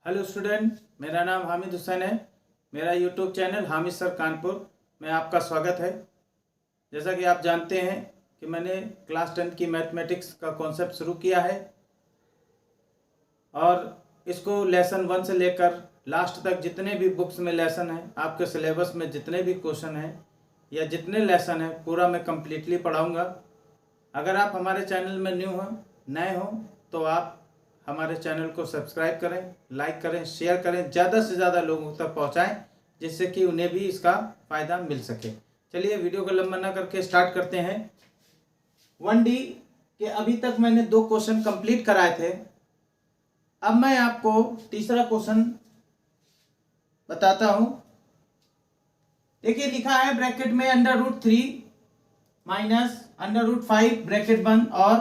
Hello student, मेरा नाम हामिद हुसैन है। मेरा YouTube channel Hamid sir Kanpur में आपका स्वागत है। जैसा कि आप जानते हैं कि मैंने क्लास 10 की मैथमेटिक्स का कॉन्सेप्ट शुरू किया है और इसको लेसन 1 से लेकर लास्ट तक जितने भी बुक्स में लेसन हैं, आपके सिलेबस में जितने भी क्वेश्चन हैं या जितने लेसन हैं, पूरा मैं कम्प्लीटली पढ़ाऊँगा। अगर आप हमारे चैनल में नए हों तो आप हमारे चैनल को सब्सक्राइब करें, लाइक करें, शेयर करें, ज़्यादा से ज़्यादा लोगों तक पहुंचाएं, जिससे कि उन्हें भी इसका फ़ायदा मिल सके। चलिए वीडियो को लंबा ना करके स्टार्ट करते हैं। 1D के अभी तक मैंने 2 क्वेश्चन कंप्लीट कराए थे। अब मैं आपको तीसरा क्वेश्चन बताता हूं। देखिए लिखा है ब्रैकेट में √3 माइनस √5 ब्रैकेट बंद और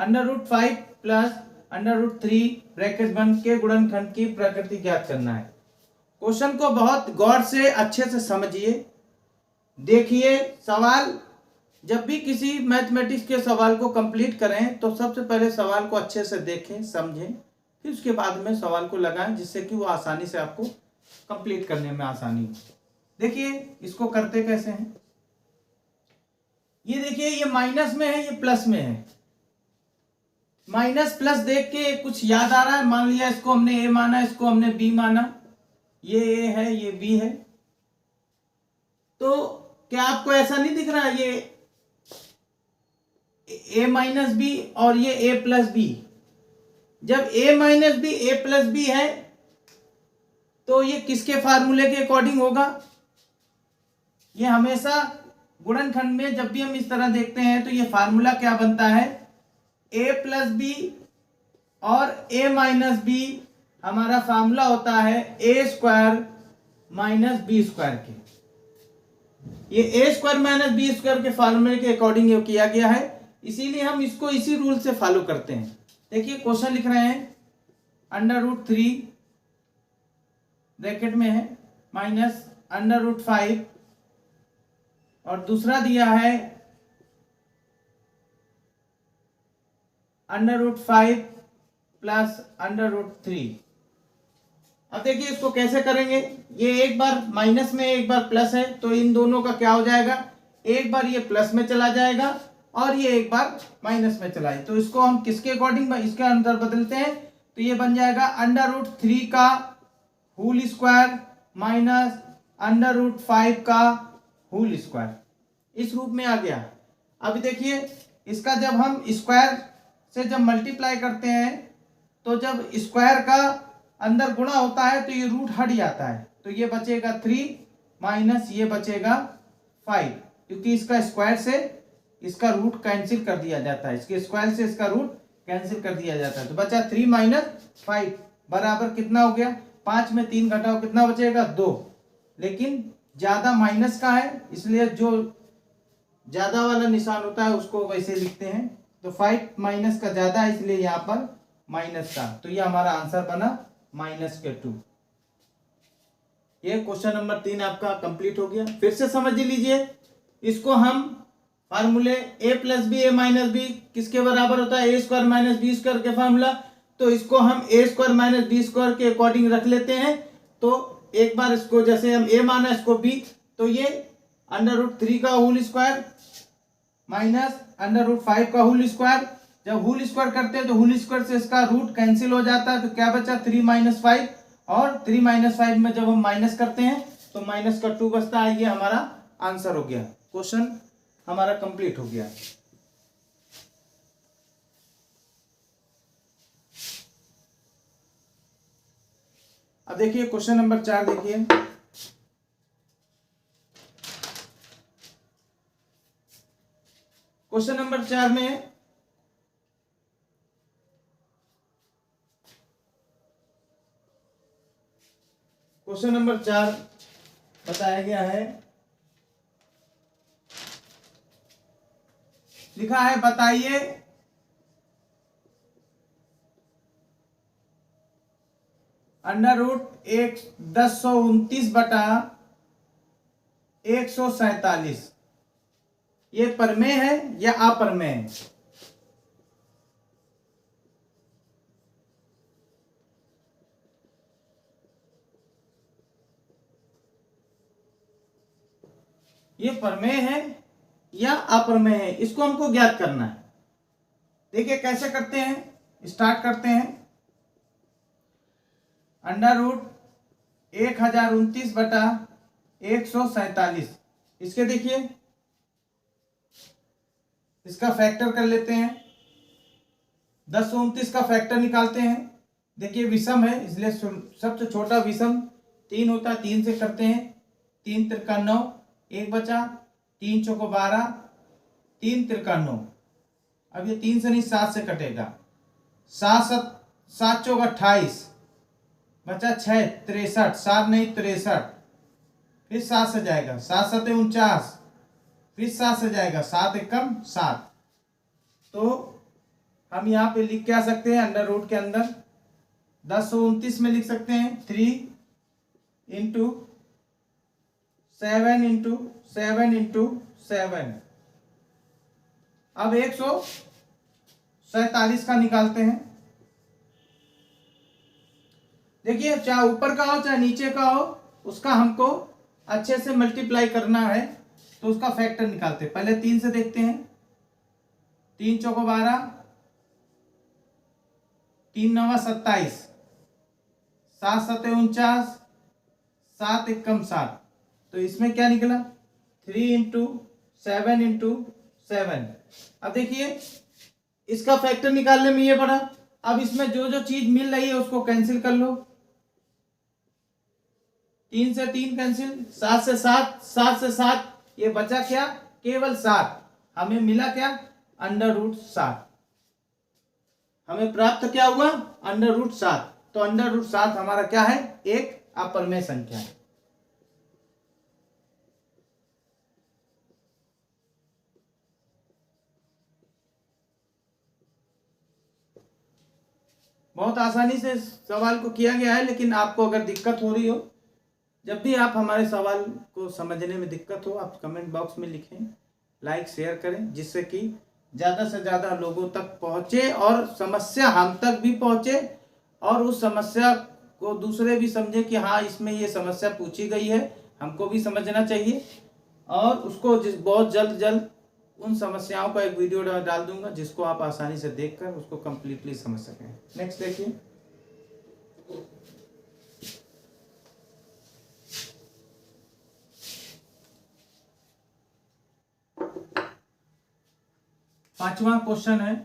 √5 प्लस √3 ब्रैकेट बंद के गुणनखंड की प्रकृति ज्ञात करना है। क्वेश्चन को बहुत गौर से अच्छे से समझिए। देखिए सवाल, जब भी किसी मैथमेटिक्स के सवाल को कंप्लीट करें तो सबसे पहले सवाल को अच्छे से देखें, समझें, फिर उसके बाद में सवाल को लगाएं, जिससे कि वो आसानी से आपको कंप्लीट करने में आसानी हो। देखिए इसको करते कैसे हैं। ये देखिए, ये माइनस में है, ये प्लस में है। माइनस प्लस देख के कुछ याद आ रहा है? मान लिया इसको हमने ए माना, इसको हमने बी माना, ये ए है, ये बी है। तो क्या आपको ऐसा नहीं दिख रहा ये ए माइनस बी और ये ए प्लस बी? जब ए माइनस बी ए प्लस बी है तो ये किसके फार्मूले के अकॉर्डिंग होगा? ये हमेशा गुणनखंड में जब भी हम इस तरह देखते हैं तो ये फार्मूला क्या बनता है? ए प्लस बी और ए माइनस बी हमारा फार्मूला होता है ए स्क्वायर माइनस बी स्क्वायर के। ये ए स्क्वायर माइनस बी स्क्वायर के फार्मूले के अकॉर्डिंग ये किया गया है, इसीलिए हम इसको इसी रूल से फॉलो करते हैं। देखिए क्वेश्चन लिख रहे हैं √3 ब्रैकेट में है माइनस √5 और दूसरा दिया है √5 प्लस √3। अब देखिए इसको कैसे करेंगे। ये एक बार माइनस में एक बार प्लस है, तो इन दोनों का क्या हो जाएगा? एक बार ये प्लस में चला जाएगा और ये एक बार माइनस में चला जाए। तो इसको हम किसके अकॉर्डिंग इसके अंदर बदलते हैं, तो ये बन जाएगा √3 का होल स्क्वायर माइनस √5 का होल स्क्वायर। इस रूप में आ गया। अब देखिए इसका जब हम स्क्वायर से जब मल्टीप्लाई करते हैं तो जब स्क्वायर का अंदर गुणा होता है तो ये रूट हट जाता है, तो ये बचेगा 3 माइनस ये बचेगा 5, क्योंकि इसका स्क्वायर से इसका रूट कैंसिल कर दिया जाता है, इसके स्क्वायर से इसका रूट कैंसिल कर दिया जाता है। तो बचा 3 माइनस 5 बराबर कितना हो गया? 5 में 3 घटाओ कितना बचेगा? 2। लेकिन ज्यादा माइनस का है, इसलिए जो ज्यादा वाला निशान होता है उसको वैसे लिखते हैं। तो 5 माइनस का ज्यादा है, इसलिए यहाँ पर माइनस का, तो ये हमारा आंसर बना -2। ये क्वेश्चन नंबर 3 आपका कंप्लीट हो गया। फिर से समझ लीजिए, इसको हम फार्मूले ए प्लस बी ए माइनस बी किसके बराबर होता है? ए स्क्वायर माइनस बी स्क्वायर के फार्मूला। तो इसको हम ए स्क्वायर माइनस बी स्क्वायर के अकॉर्डिंग रख लेते हैं। तो एक बार इसको जैसे हम ए माना, इसको बी, तो ये √3 का होल स्क्वायर माइनस √5 का होल स्क्वायर। जब होल स्क्वायर करते हैं तो होल स्क्वायर से इसका रूट कैंसिल हो जाता है, तो क्या बचा? 3 माइनस 5, और 3 माइनस 5 में जब हम माइनस करते हैं तो -2 बचता है। ये हमारा आंसर हो गया। क्वेश्चन हमारा कंप्लीट हो गया। अब देखिए क्वेश्चन नंबर 4 देखिए। क्वेश्चन नंबर 4 में बताया गया है, लिखा है बताइए √1029 बटा 147 ये परमेय है या अपरमेय है? ये प्रमेय है या अप्रमेय है, इसको हमको ज्ञात करना है। देखिए कैसे करते हैं, स्टार्ट करते हैं। अंडर रूट 1029/147, इसके देखिए इसका फैक्टर कर लेते हैं। 1029 का फैक्टर निकालते हैं। देखिए विषम है इसलिए सबसे छोटा विषम 3 होता है, 3 से करते हैं। 3 त्रिका 9, 1 बचा, 3 चौको 12, 3 त्रिका 9। अब ये 3 से नहीं 7 से कटेगा। 7 चौक 28, बचा 6 63, 7 नहीं 63, फिर 7 से जाएगा, 7 7 49, फिर 7 से जाएगा, 7 एकम 7। तो हम यहाँ पे लिख के आ सकते हैं अंडर रूट के अंदर 1029 में लिख सकते हैं 3 इंटू 7 इंटू 7 इंटू 7। अब 147 का निकालते हैं। देखिए चाहे ऊपर का हो चाहे नीचे का हो, उसका हमको अच्छे से मल्टीप्लाई करना है, तो उसका फैक्टर निकालते हैं। पहले 3 से देखते हैं। 3 चौको 12, 3 9 27, 7 7 49, 7 एकम 7। तो इसमें क्या निकला 3 इंटू 7 इंटू 7। अब देखिए इसका फैक्टर निकालने में ये पड़ा। अब इसमें जो जो चीज मिल रही है उसको कैंसिल कर लो। 3 से 3 कैंसिल, 7 से 7, 7 से 7, ये बचा क्या केवल 7। हमें मिला क्या अंडर रूट 7। हमें प्राप्त क्या हुआ अंडर रूट 7। तो अंडर रूट 7 हमारा क्या है, एक अपरमेय संख्या है। बहुत आसानी से सवाल को किया गया है, लेकिन आपको अगर दिक्कत हो रही हो, जब भी आप हमारे सवाल को समझने में दिक्कत हो, आप कमेंट बॉक्स में लिखें, लाइक शेयर करें, जिससे कि ज़्यादा से ज़्यादा लोगों तक पहुँचे और समस्या हम तक भी पहुँचे, और उस समस्या को दूसरे भी समझे कि हाँ इसमें ये समस्या पूछी गई है, हमको भी समझना चाहिए। और उसको बहुत जल्द उन समस्याओं का एक वीडियो डाल दूंगा, जिसको आप आसानी से देखकर उसको कंप्लीटली समझ सकें। नेक्स्ट देखिए, पांचवा क्वेश्चन है।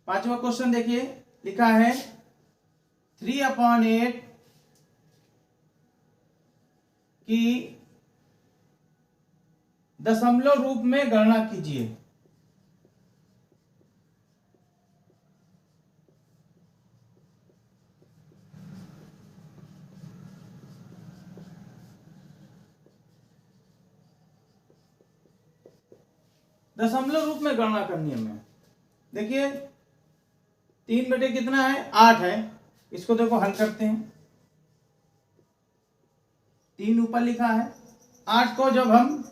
पांचवा क्वेश्चन देखिए, लिखा है 3/8 की दशमलव रूप में गणना कीजिए। दशमलव रूप में गणना करनी है हमें। देखिए 3 बटे कितना है 8 है। इसको देखो हल करते हैं। 3 ऊपर लिखा है, 8 को जब हम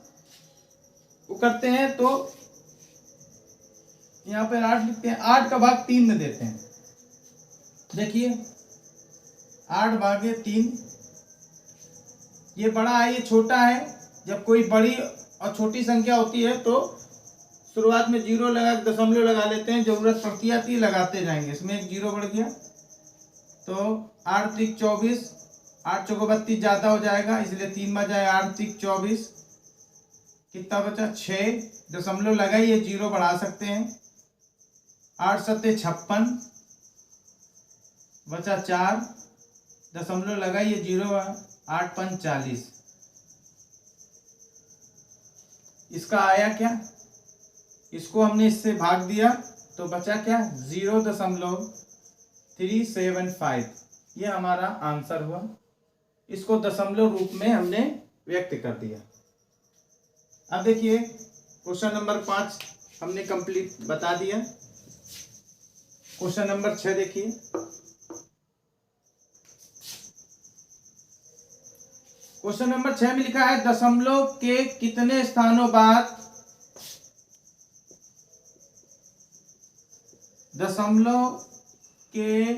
करते हैं तो यहाँ पे 8 लिखते हैं, 8 का भाग 3 में देते हैं। देखिए 8 भागे 3, ये बड़ा है ये छोटा है। जब कोई बड़ी और छोटी संख्या होती है तो शुरुआत में 0 लगा दशमलव लगा लेते हैं, जरूरत पड़ती आती है लगाते जाएंगे। इसमें एक 0 बढ़ गया तो 8 त्रिक 24, 8 चौको 32 ज्यादा हो जाएगा, इसलिए 3 बजाय 8 त्रिक 24, कितना बचा 6, दशमलव लगाइए 0 बढ़ा सकते हैं। 8 सत्ते 56, बचा 4, दशमलव लगाइए 0, 8 पंच 40। इसका आया क्या, इसको हमने इससे भाग दिया तो बचा क्या 0.375। ये हमारा आंसर हुआ। इसको दशमलव रूप में हमने व्यक्त कर दिया। अब देखिए क्वेश्चन नंबर 5 हमने कंप्लीट बता दिया। क्वेश्चन नंबर 6 देखिए, क्वेश्चन नंबर 6 में लिखा है दशमलव के कितने स्थानों बाद दशमलव के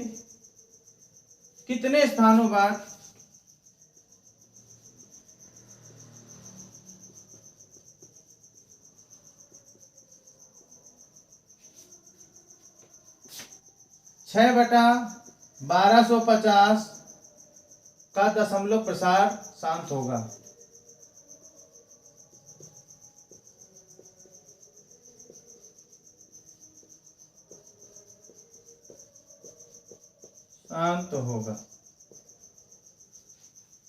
कितने स्थानों बाद 6/1250 का दशमलव प्रसार शांत होगा। शांत होगा।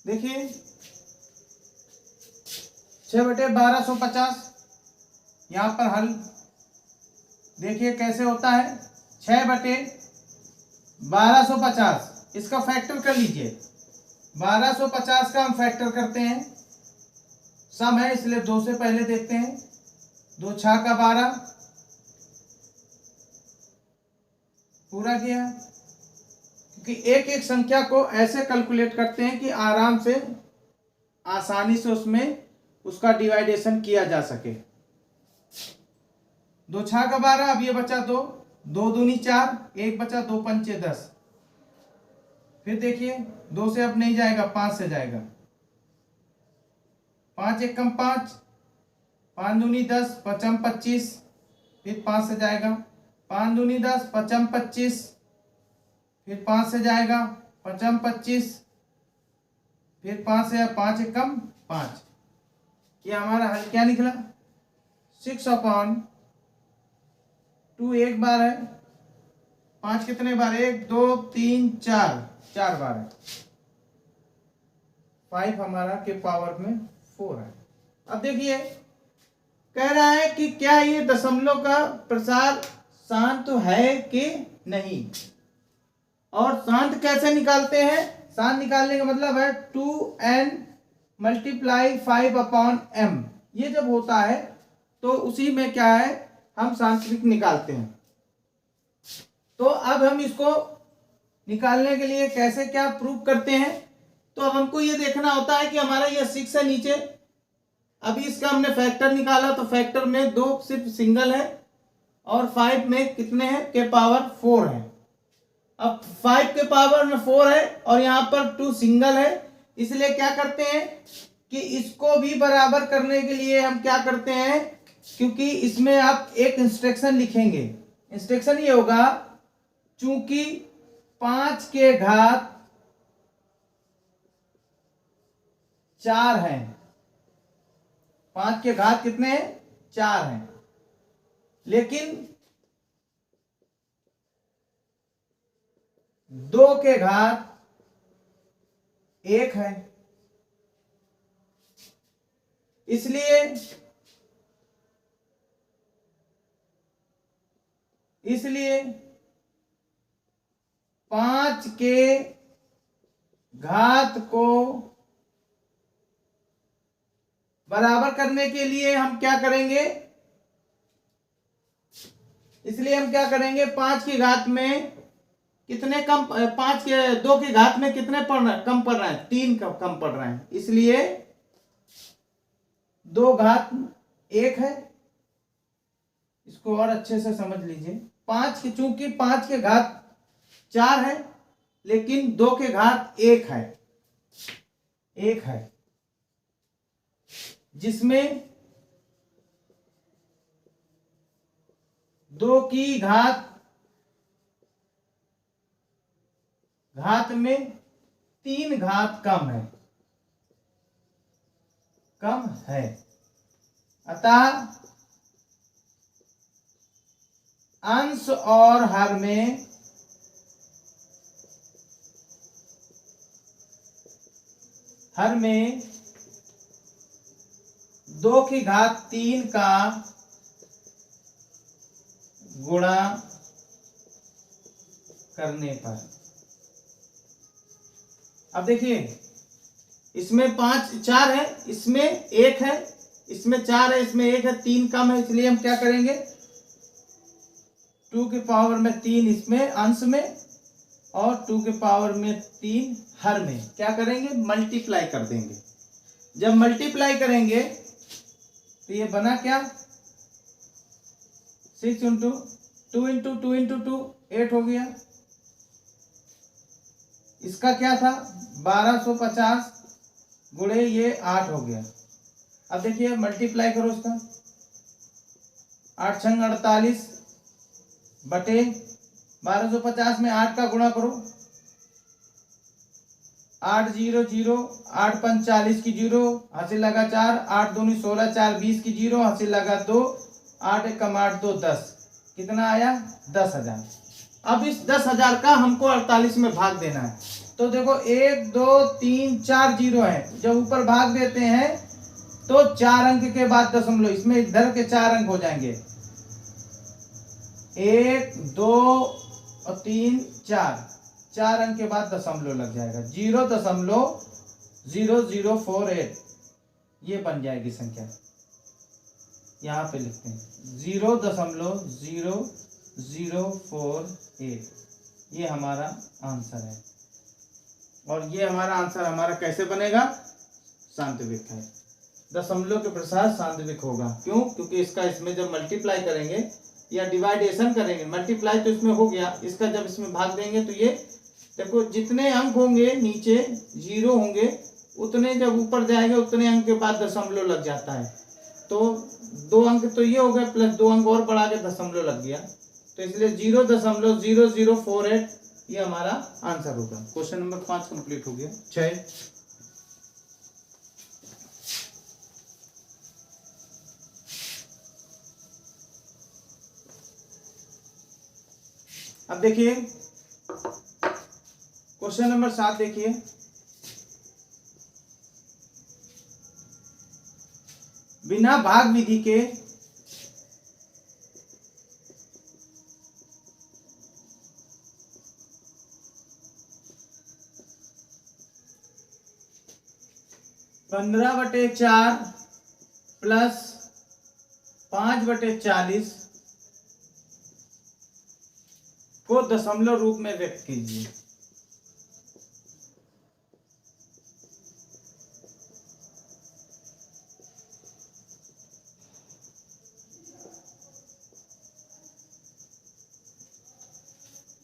देखिए 6/1250 यहाँ पर हल देखिए कैसे होता है। 6/1250 इसका फैक्टर कर लीजिए। 1250 का हम फैक्टर करते हैं, सम है इसलिए 2 से पहले देखते हैं। 2 6 का 12 पूरा किया, क्योंकि एक एक संख्या को ऐसे कैलकुलेट करते हैं कि आराम से आसानी से उसमें उसका डिवाइडेशन किया जा सके। 2 6 का 12, अब ये बचा 2, 2 दूनी 4, 1 बचा, 2 पंचे 10। फिर देखिए 2 से अब नहीं जाएगा, 5 से जाएगा। 5 1 कम 5, 5 दूनी 10, 5 25, फिर 5 से जाएगा। 5 दूनी 10, 5 25, फिर 5 से जाएगा। 5 25, फिर 5 से 5 1 कम 5। ये हमारा हल क्या निकला? 6/2 एक बार है, 5 कितने बार? 1 2 3 4, 4 बार है। 5 हमारा के पावर में 4 है। अब देखिए कह रहा है कि क्या ये दशमलव का प्रसार शांत है कि नहीं, और शांत कैसे निकालते हैं? शांत निकालने का मतलब है 2n × 5/m। ये जब होता है तो उसी में क्या है, हम शांतरिक निकालते हैं। तो अब हम इसको निकालने के लिए कैसे क्या प्रूव करते हैं? तो अब हमको ये देखना होता है कि हमारा ये 6 है नीचे, अभी इसका हमने फैक्टर निकाला तो फैक्टर में 2 सिर्फ सिंगल है और 5 में कितने हैं के पावर 4 है। अब 5 के पावर में 4 है और यहाँ पर 2 सिंगल है, इसलिए क्या करते हैं कि इसको भी बराबर करने के लिए हम क्या करते हैं, क्योंकि इसमें आप एक इंस्ट्रक्शन लिखेंगे। इंस्ट्रक्शन ये होगा, चूंकि 5 के घात 4 है, 5 के घात कितने हैं? 4 हैं, लेकिन 2 के घात 1 है, इसलिए 5 के घात को बराबर करने के लिए हम क्या करेंगे, इसलिए हम क्या करेंगे, 5 की घात में कितने कम, 5 के 2 की घात में कितने पढ़ रहे हैं? कम पढ़ रहे हैं, 3 कम पढ़ रहे हैं, इसलिए 2 घात 1 है। इसको और अच्छे से समझ लीजिए। 5 के, चूंकि 5 के घात 4 है लेकिन 2 के घात 1 है, जिसमें 2 की घात में 3 घात कम है। अतः अंश और हर में हर में 2 की घात 3 का गुणा करने पर, अब देखिए इसमें 4 है, इसमें 1 है, इसमें 4 है, इसमें 1 है, 3 कम है, इसलिए हम क्या करेंगे, 2 के पावर में 3 इसमें अंश में और 2 के पावर में 3 हर में क्या करेंगे, मल्टीप्लाई कर देंगे। जब मल्टीप्लाई करेंगे तो ये बना क्या, 6 × 2 × 2 × 2 8 हो गया। इसका क्या था, 1250 गुणे ये 8 हो गया। अब देखिए मल्टीप्लाई करो इसका, 8 × 48 बटे 1250 में 8 का गुणा करो, 8 0 0, 8 5 40 की 0, हासिल लगा 4, 8 दूनी 16, 4 20 की 0, हासिल लगा 2, 8 एकम 8 2 10, कितना आया 10,000। अब इस 10,000 का हमको 48 में भाग देना है। तो देखो 1 2 3 4 जीरो है, जब ऊपर भाग देते हैं तो 4 अंक के बाद दशमलव, इसमें इधर के 4 अंक हो जाएंगे, 1 2 और 3 4 अंक के बाद दशमलव लग जाएगा, 0.0048 ये बन जाएगी संख्या। यहाँ पे लिखते हैं 0.0048, ये हमारा आंसर है। और ये हमारा आंसर हमारा कैसे बनेगा, सांत्विक है, दशमलव के प्रसार सांत्विक होगा। क्यों? क्योंकि इसका इसमें जब मल्टीप्लाई करेंगे या डिवाइडेशन करेंगे, मल्टीप्लाई तो इसमें हो गया, इसका जब इसमें भाग देंगे तो ये देखो जितने अंक होंगे नीचे 0 होंगे, उतने जब ऊपर जाएंगे उतने अंक के बाद दशमलव लग जाता है। तो 2 अंक तो ये हो गए, प्लस 2 अंक और बढ़ा के दशमलव लग गया, तो इसलिए 0.0048 ये हमारा आंसर होगा। क्वेश्चन नंबर 5 कंप्लीट हो गया। 6 अब देखिए क्वेश्चन नंबर 7 देखिए, बिना भाग विधि के पंद्रह बटे 4 प्लस 5/40 को दशमलव रूप में व्यक्त कीजिए।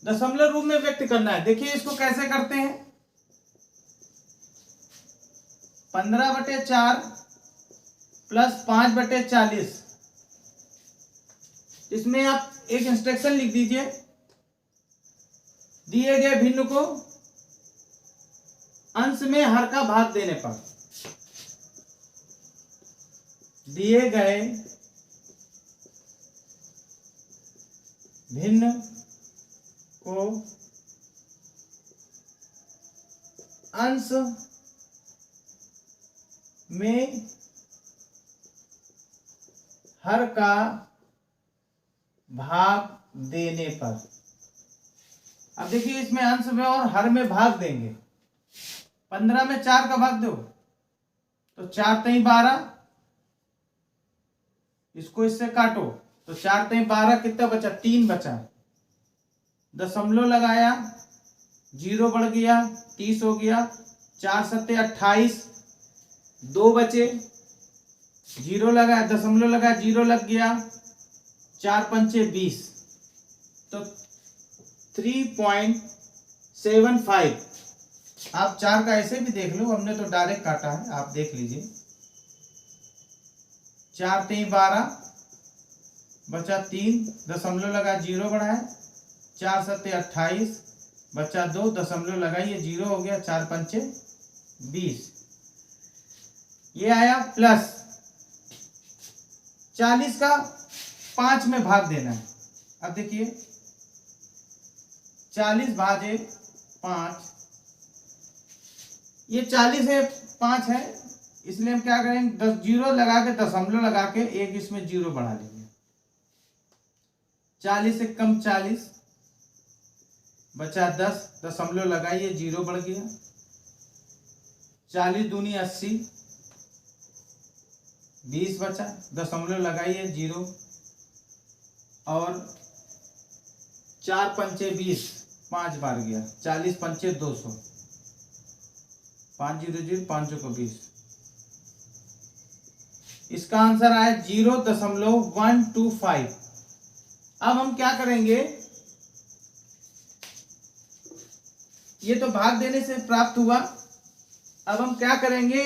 दशमलव रूप में व्यक्त करना है। देखिए इसको कैसे करते हैं, 15/4 प्लस 5/40, इसमें आप एक इंस्ट्रक्शन लिख दीजिए, दिए गए भिन्न को अंश में हर का भाग देने पर, दिए गए भिन्न को अंश में हर का भाग देने पर। अब देखिए इसमें अंश में और हर में भाग देंगे, 15 में 4 का भाग दो तो 4 3 12, इसको इससे काटो तो 4 3 12, कितना बचा 3 बचा, दशमलव लगाया 0 बढ़ गया 30 हो गया, 4 7 28, 2 बचे, 0 लगाया दशमलव लगाया 0 लग गया, 4 5 20, तो 3.75। आप 4 का ऐसे भी देख लो, हमने तो डायरेक्ट काटा है, आप देख लीजिए, 4 3 12 बचा 3, दशमलव लगा 0 बढ़ाया, 4 7 28 बचा 2, दशमलव लगाइए 0 हो गया, 4 5 20, ये आया प्लस 40 का 5 में भाग देना है। अब देखिए 40 भाजे 5, ये 40 है 5 है, इसलिए हम क्या करेंगे 10 0 लगा के दशमलव लगा के एक इसमें 0 बढ़ा लेंगे, 40 से कम 40 बचा 10, दशमलव लगाइए 0 बढ़ गया, 40 दूनी 80, 20 बचा, दशमलव लगाइए 0, और 4 5 20, 5 बार गया, 40 5 200, 5 0 0 5 को 20, इसका आंसर आया 0.125। अब हम क्या करेंगे, ये तो भाग देने से प्राप्त हुआ, अब हम क्या करेंगे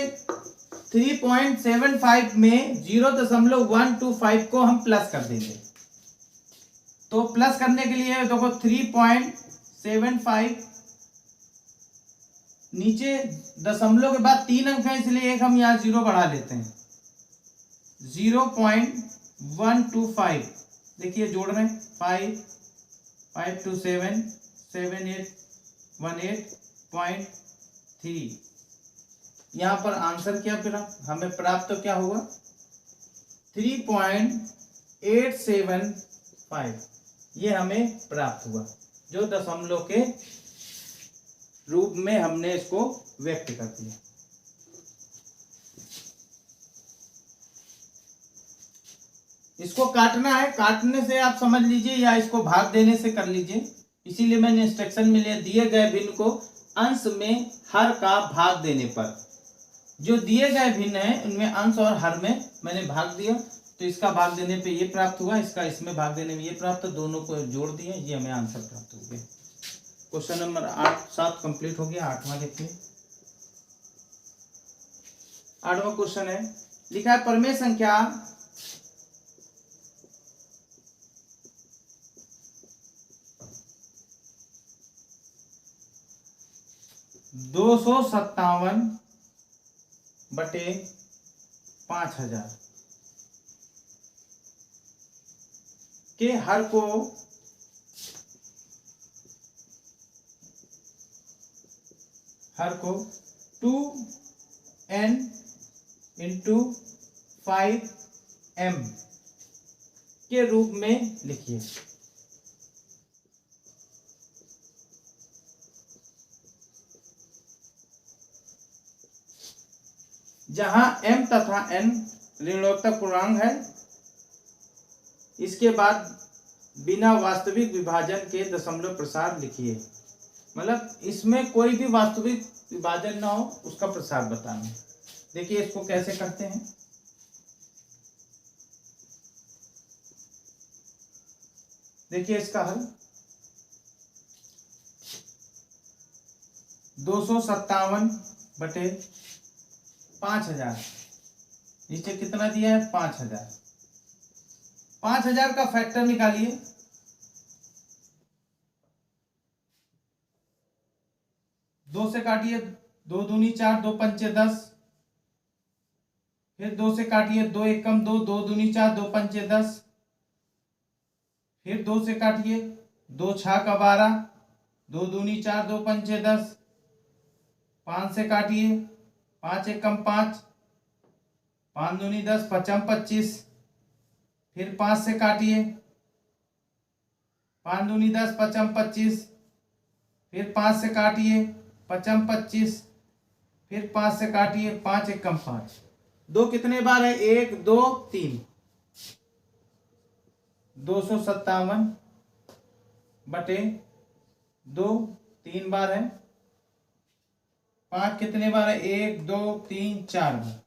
3.75 में 0.125 को हम प्लस कर देंगे, तो प्लस करने के लिए देखो 3.75, नीचे दशमलव के बाद 3 अंक है इसलिए एक हम यहाँ 0 बढ़ा लेते हैं, 0.125। देखिए जोड़ रहे हैं 5 5 2 7 7 8 18.3। यहाँ पर आंसर क्या हमें प्राप्त तो क्या होगा 3.875, ये हमें प्राप्त हुआ, जो दशमलव के रूप में हमने इसको व्यक्त कर दिया। इसको काटना है, काटने से आप समझ लीजिए या इसको भाग देने से कर लीजिए, इसीलिए मैंने इंस्ट्रक्शन में दिए गए भिन्न को अंश में हर का भाग देने पर, जो दिए गए भिन्न है उनमें अंश और हर में मैंने भाग दिया, तो इसका भाग देने पे ये प्राप्त हुआ, इसका इसमें भाग देने में ये प्राप्त, दोनों को जोड़ दिए, ये हमें आंसर प्राप्त हो गया। क्वेश्चन नंबर 7 कंप्लीट हो गया। 8वां देखिए, 8वां क्वेश्चन है, लिखा है परमेय संख्या 257/5000 के हर को हर को 2n × 5m के रूप में लिखिए। जहां m तथा n ऋणात्मक पूर्णांक है, इसके बाद बिना वास्तविक विभाजन के दशमलव प्रसार लिखिए। मतलब इसमें कोई भी वास्तविक विभाजन ना हो उसका प्रसार बताना। देखिए इसको कैसे करते हैं, देखिए इसका हल 257/5000, नीचे कितना दिया है 5000। 5000 का फैक्टर निकालिए, 2 से काटिए, 2 दूनी 4, 2 पंचे 10, फिर 2 से काटिए, 2 एकम 2, 2 दूनी 4, 2 पंचे 10, फिर 2 से काटिए, 2 छः का 12, 2 दूनी 4, 2 पंचे 10, 5 से काटिए, 5 एकम 5, 5 दूनी 10, 5 25, फिर 5 से काटिए, 5 दूनी 10, 5 25, फिर 5 से काटिए, 5 25, फिर 5 से काटिए, 5 एकम 5। 2 कितने बार है, 1 2 3, 257/2 3 बार है। 5 कितने बार है, 1 2 3 4 बार।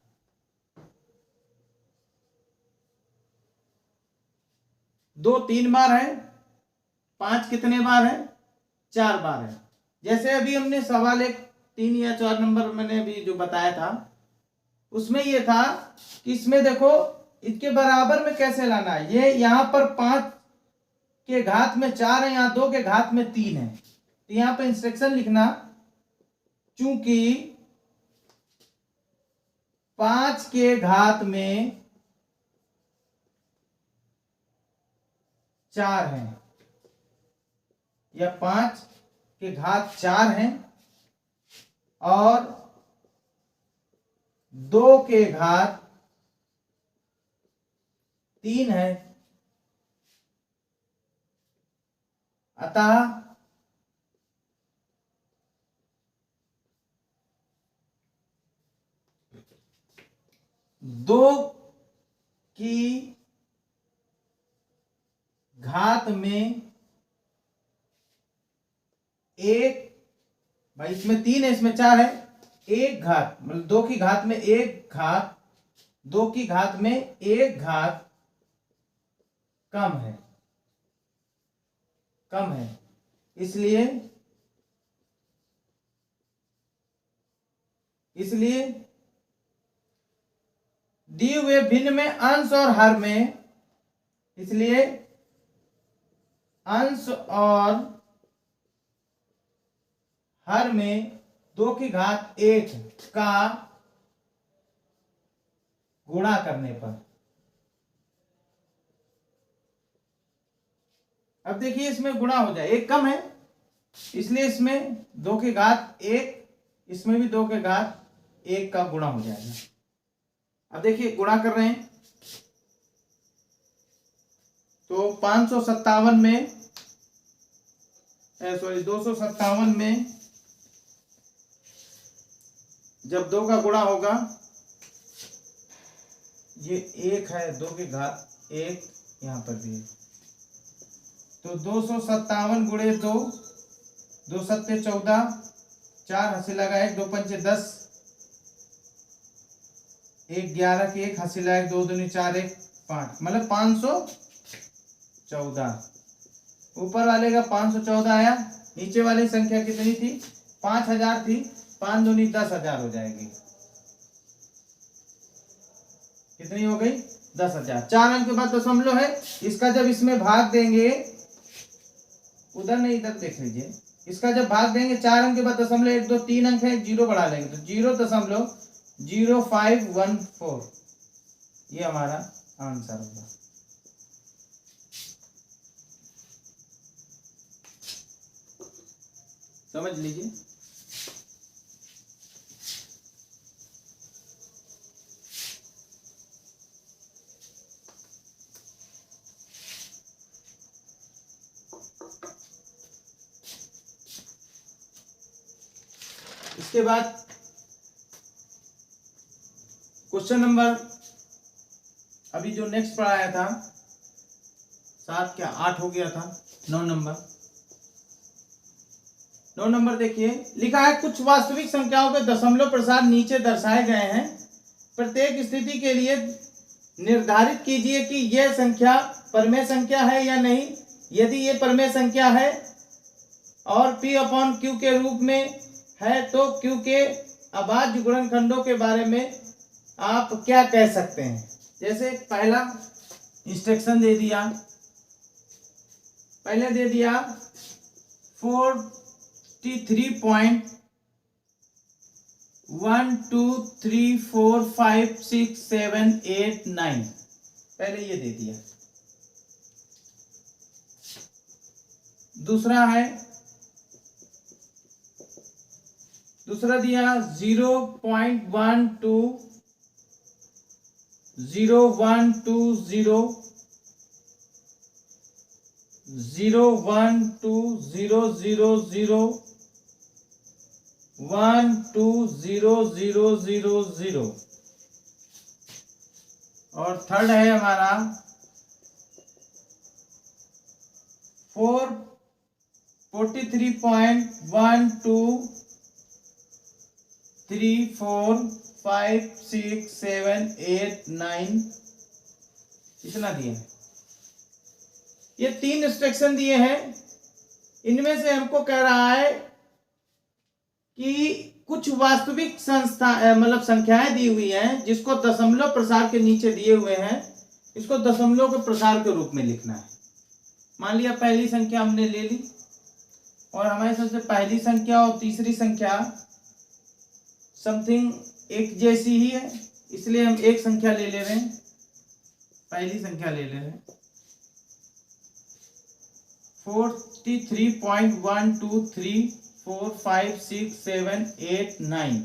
2 3 बार है, 5 कितने बार है, 4 बार है। जैसे अभी हमने सवाल 1 3 या 4 नंबर मैंने अभी जो बताया था, उसमें ये था कि इसमें देखो इसके बराबर में कैसे लाना है। ये यहाँ पर 5 के घात में 4 है, यहाँ 2 के घात में 3 है, तो यहाँ पर इंस्ट्रक्शन लिखना, चूंकि 5 के घात में 4 है या 5 के घात 4 है और 2 के घात 3 है, अतः 2 की घात में 1, भाई इसमें 3 है इसमें 4 है, 1 घात मतलब 2 की घात में 1 घात, 2 की घात में 1 घात कम है, कम है, इसलिए दिए हुए भिन्न में अंश और हर में, इसलिए अंश और हर में 2 की घात 1 का गुणा करने पर। अब देखिए इसमें गुणा हो जाए, 1 कम है इसलिए इसमें 2 की घात 1, इसमें भी 2 की घात 1 का गुणा हो जाएगा। अब देखिए गुणा कर रहे हैं तो 557 में 257 में जब 2 का गुणा होगा, ये 1 है, 2 की घात 1 यहां पर भी है, तो 257 गुणे 2, 2 सत्ते 14, 4 हंसी लगा 1, 2 पंचे 10, 1 11 की 1 हंसी लगा 2 दूनी 4 1 5, मतलब 514। ऊपर वाले का 514 आया, नीचे वाली संख्या कितनी थी? 5000 थी, 5 दूनी 10,000 हो जाएगी। कितनी हो गई? 10,000। 4 अंक के बाद दशमलव है, इसका जब इसमें भाग देंगे, उधर नहीं इधर देख लीजिए, इसका जब भाग देंगे 4 अंक के बाद दशमलव 1 2 3 अंक है, 0 बढ़ा लेंगे तो 0.0514 ये हमारा आंसर होगा। समझ लीजिए। इसके बाद क्वेश्चन नंबर अभी जो नेक्स्ट पढ़ाया था 7 क्या 8 हो गया था, 9 नंबर देखिए लिखा है कुछ वास्तविक संख्याओं के दशमलव प्रसार नीचे दर्शाए गए हैं। प्रत्येक स्थिति के लिए निर्धारित कीजिए कि यह संख्या परमेय संख्या है या नहीं। यदि ये परमेय संख्या है और P/Q के रूप में है तो Q के अभाज्य गुणनखंडों के बारे में आप क्या कह सकते हैं। जैसे पहला इंस्ट्रक्शन दे दिया, पहले दे दिया 43.123456789, पहले ये दे दिया। दूसरा दिया 0.120012000012000 और थर्ड है हमारा 43.123456789, इतना दिए हैं। ये 3 इंस्ट्रक्शन दिए हैं। इनमें से हमको कह रहा है कि कुछ वास्तविक मतलब संख्याएं दी हुई हैं जिसको दशमलव प्रसार के नीचे दिए हुए हैं, इसको दशमलव के प्रसार के रूप में लिखना है। मान लिया पहली संख्या हमने ले ली और हमारे सबसे पहली संख्या और तीसरी संख्या समथिंग एक जैसी ही है, इसलिए हम एक संख्या ले रहे हैं, पहली संख्या ले रहे हैं 43.123456789।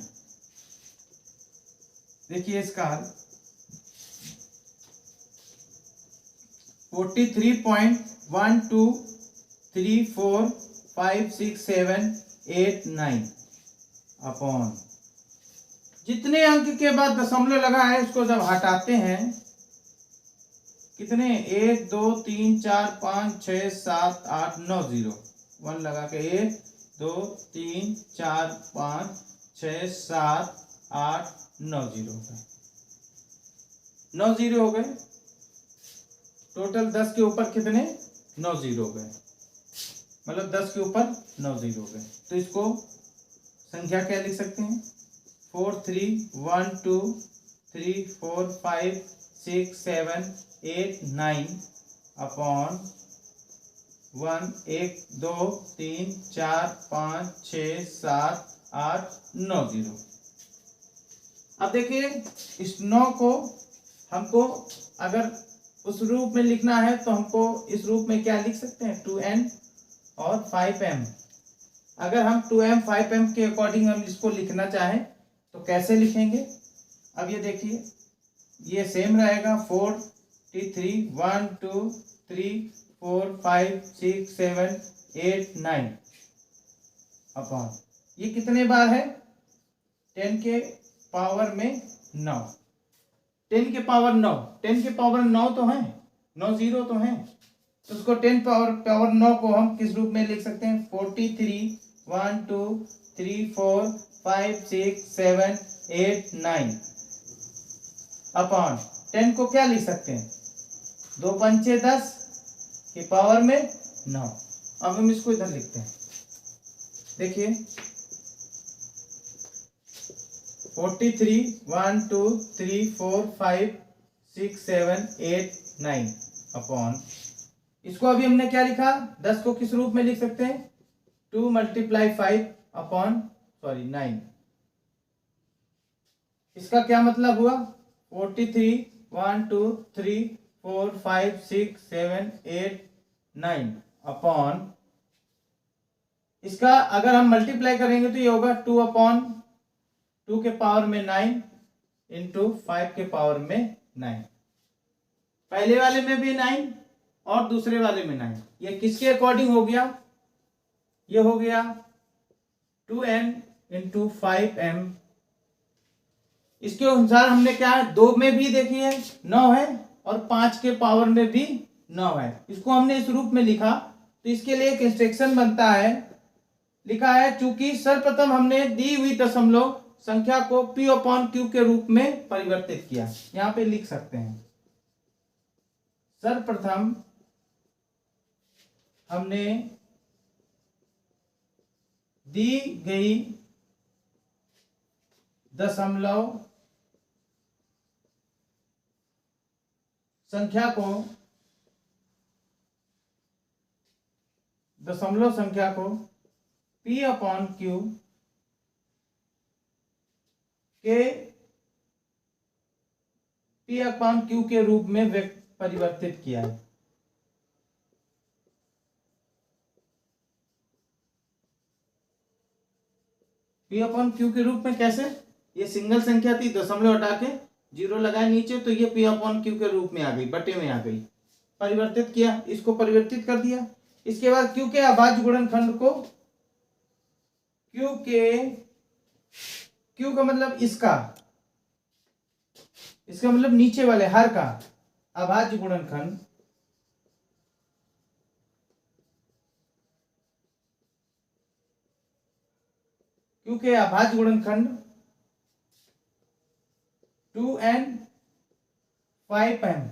देखिए इसका 43.123456789 अपॉन जितने अंक के बाद दशमलव लगा है उसको जब हटाते हैं कितने 1 2 3 4 5 6 7 8 9 0 1 लगा के 1 2 3 4 5 6 7 8 9 0 हो गए, 9 0 हो गए। टोटल 10 के ऊपर कितने 9 0 हो गए, मतलब 10 के ऊपर 9 0 हो गए। तो इसको संख्या क्या लिख सकते हैं 43.123456789 अपॉन 1 1 2 3 4 5 6 7 8 9 0। अब देखिए इस 9 को हमको अगर उस रूप में लिखना है तो हमको इस रूप में क्या लिख सकते हैं, 2n और 5m। अगर हम 2m 5m के अकॉर्डिंग हम इसको लिखना चाहें तो कैसे लिखेंगे। अब ये देखिए ये सेम रहेगा 43 1 2 3 4 5 6 7 8 9 अपॉन ये कितने बार है, 10 के पावर में 9, 10 के पावर 9, 10 के पावर 9 तो है, 9 जीरो तो है, तो उसको 10 पावर 9 को हम किस रूप में लिख सकते हैं, 43 1 2 3 4 5 6 7 8 9 अपॉन 10 को क्या लिख सकते हैं, 2 पंचे 10 के पावर में 9। अब हम इसको इधर लिखते हैं, देखिए 43 1 2 3 4 5 6 7 8 9 अपॉन इसको अभी हमने क्या लिखा, 10 को किस रूप में लिख सकते हैं, 2 × 5 अपॉन 9। इसका क्या मतलब हुआ, 43 1 2 3 4 5 6 7 8 9 अपॉन इसका अगर हम मल्टीप्लाई करेंगे तो ये होगा 2 अपॉन 2 के पावर में 9 इंटू 5 के पावर में 9। पहले वाले में भी 9 और दूसरे वाले में 9। ये किसके अकॉर्डिंग हो गया, ये हो गया 2n इंटू 5m। इसके अनुसार हमने क्या है, 2 में भी देखिए 9 है और 5 के पावर में भी 9 है। इसको हमने इस रूप में लिखा तो इसके लिए एक इंस्ट्रक्शन बनता है, लिखा है चूंकि सर्वप्रथम हमने दी हुई दशमलव संख्या को p/q के रूप में परिवर्तित किया। यहां पे लिख सकते हैं, सर्वप्रथम हमने दी गई दशमलव संख्या को p/q के रूप में परिवर्तित किया है। p/q के रूप में कैसे, ये सिंगल संख्या थी, दशमलव हटा के 0 लगाए नीचे, तो ये p/q के रूप में आ गई, बटे में आ गई, परिवर्तित किया, इसको परिवर्तित कर दिया। इसके बाद q के अभाज्य गुणनखंड को q का मतलब इसका मतलब नीचे वाले हर का अभाज्य गुणनखंड q के अभाज्य गुणनखंड 2n 5m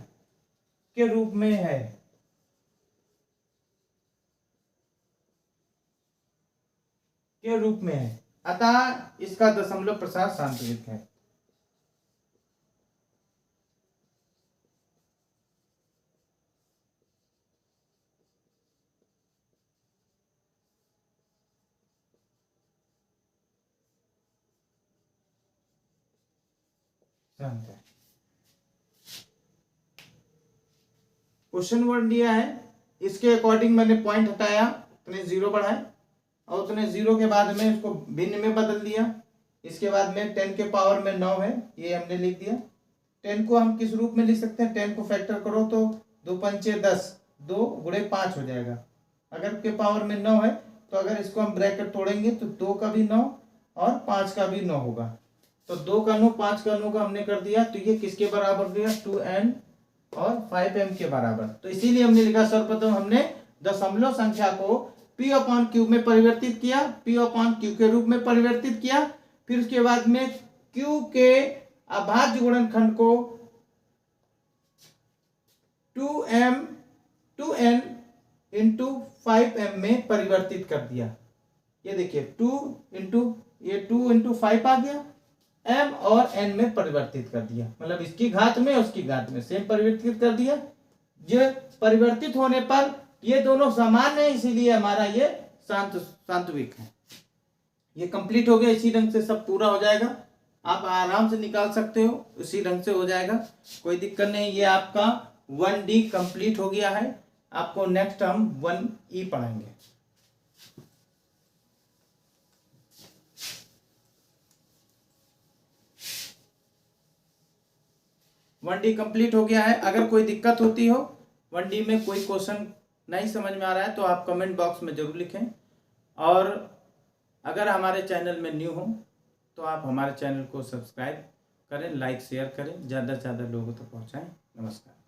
के रूप में है। अतः इसका दशमलव प्रसार सांतविक है। क्वेश्चन वर्ड दिया है, इसके अकॉर्डिंग मैंने पॉइंट हटाया, उतने 0 बढ़ाए और उतने 0 के बाद में इसको भिन्न में बदल दिया। इसके बाद में 10 के पावर में 9 है, ये हमने लिख दिया। 10 को हम किस रूप में लिख सकते हैं, 10 को फैक्टर करो तो 2 पंचे 10, 2 गुणे 5 हो जाएगा। अगर के पावर में 9 है तो अगर इसको हम ब्रैकेट तोड़ेंगे तो 2 का भी 9 और 5 का भी 9 होगा, तो 2 का 9 5 का 9 का हमने कर दिया, तो ये किसके बराबर हो गया, 2n और 5m के बराबर। तो इसीलिए हमने लिखा सर्वप्रथम हमने दशमलव संख्या को p/q में परिवर्तित किया, p/q के रूप में परिवर्तित किया, फिर उसके बाद में q के अभाज्य गुणनखंड को 2n इंटू 5m में परिवर्तित कर दिया। ये देखिए 2 इंटू 5 आ गया, m और n में परिवर्तित कर दिया, मतलब इसकी घात में उसकी घात में सेम परिवर्तित कर दिया। जो परिवर्तित होने पर ये दोनों समान है, इसीलिए हमारा ये सान्तविक है। ये कंप्लीट हो गया, इसी ढंग से सब पूरा हो जाएगा, आप आराम से निकाल सकते हो, इसी ढंग से हो जाएगा, कोई दिक्कत नहीं। ये आपका 1D कंप्लीट हो गया है। आपको नेक्स्ट हम 1E पढ़ाएंगे। वन डी कंप्लीट हो गया है। अगर कोई दिक्कत होती हो, 1D में कोई क्वेश्चन नहीं समझ में आ रहा है, तो आप कमेंट बॉक्स में जरूर लिखें। और अगर हमारे चैनल में न्यू हो तो आप हमारे चैनल को सब्सक्राइब करें, लाइक शेयर करें, ज़्यादा से ज़्यादा लोगों तक पहुँचाएं। नमस्कार।